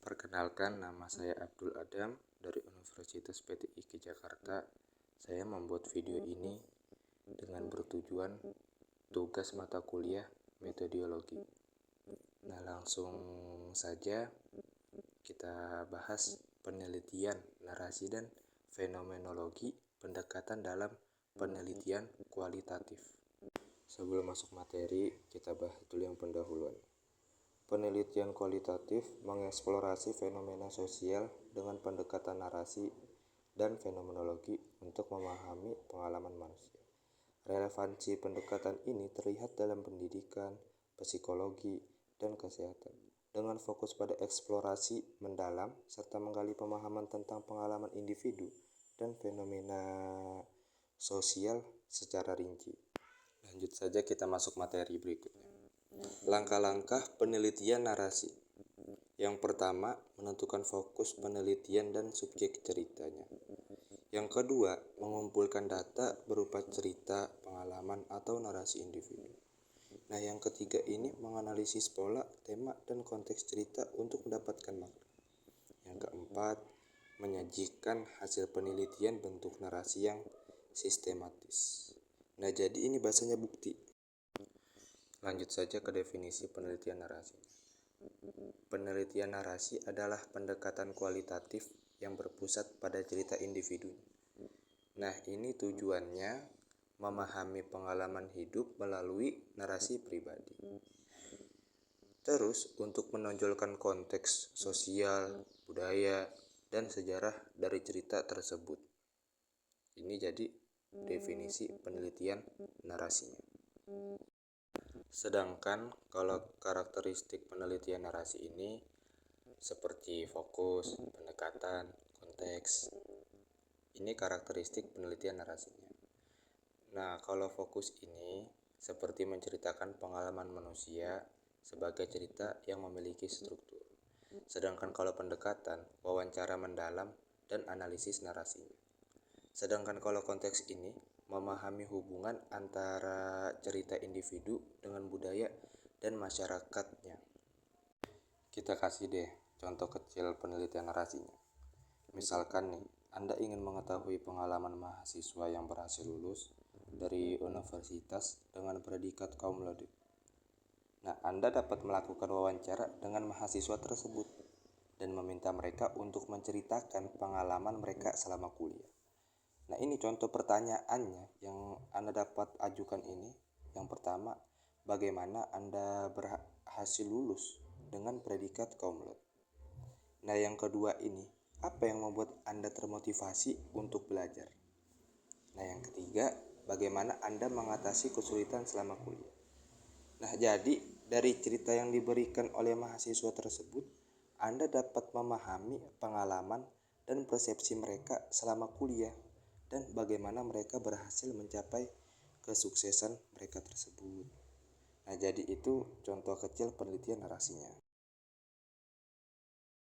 Perkenalkan, nama saya Abdul Adam dari Universitas PTIK Jakarta. Saya membuat video ini dengan bertujuan tugas mata kuliah metodologi. Nah, langsung saja kita bahas penelitian, narasi, dan fenomenologi pendekatan dalam penelitian kualitatif. Sebelum masuk materi, kita bahas dulu yang pendahuluan. Penelitian kualitatif mengeksplorasi fenomena sosial dengan pendekatan narasi dan fenomenologi untuk memahami pengalaman manusia. Relevansi pendekatan ini terlihat dalam pendidikan, psikologi, dan kesehatan, dengan fokus pada eksplorasi mendalam serta menggali pemahaman tentang pengalaman individu dan fenomena sosial secara rinci. Lanjut saja, kita masuk materi berikutnya. Langkah-langkah penelitian narasi. Yang pertama, menentukan fokus penelitian dan subjek ceritanya. Yang kedua, mengumpulkan data berupa cerita, pengalaman, atau narasi individu. Nah, yang ketiga ini menganalisis pola, tema, dan konteks cerita untuk mendapatkan makna. Yang keempat, menyajikan hasil penelitian bentuk narasi yang sistematis. Nah, jadi ini bahasanya bukti. Lanjut saja ke definisi penelitian narasi. Penelitian narasi adalah pendekatan kualitatif yang berpusat pada cerita individu. Nah, ini tujuannya memahami pengalaman hidup melalui narasi pribadi. Terus, untuk menonjolkan konteks sosial, budaya, dan sejarah dari cerita tersebut. Ini jadi definisi penelitian narasinya. Sedangkan kalau karakteristik penelitian narasi ini seperti fokus, pendekatan, konteks. Ini karakteristik penelitian narasinya. Nah, kalau fokus ini seperti menceritakan pengalaman manusia sebagai cerita yang memiliki struktur. Sedangkan kalau pendekatan, wawancara mendalam dan analisis narasinya. Sedangkan kalau konteks ini memahami hubungan antara cerita individu dengan budaya dan masyarakatnya. Kita kasih deh contoh kecil penelitian narasinya. Misalkan nih, Anda ingin mengetahui pengalaman mahasiswa yang berhasil lulus dari universitas dengan predikat kaum laude. Nah, Anda dapat melakukan wawancara dengan mahasiswa tersebut dan meminta mereka untuk menceritakan pengalaman mereka selama kuliah. Nah, ini contoh pertanyaannya yang Anda dapat ajukan ini. Yang pertama, bagaimana Anda berhasil lulus dengan predikat cum laude? Nah, yang kedua ini, apa yang membuat Anda termotivasi untuk belajar? Nah, yang ketiga, bagaimana Anda mengatasi kesulitan selama kuliah? Nah, jadi dari cerita yang diberikan oleh mahasiswa tersebut, Anda dapat memahami pengalaman dan persepsi mereka selama kuliah dan bagaimana mereka berhasil mencapai kesuksesan mereka tersebut. Nah, jadi itu contoh kecil penelitian narasinya.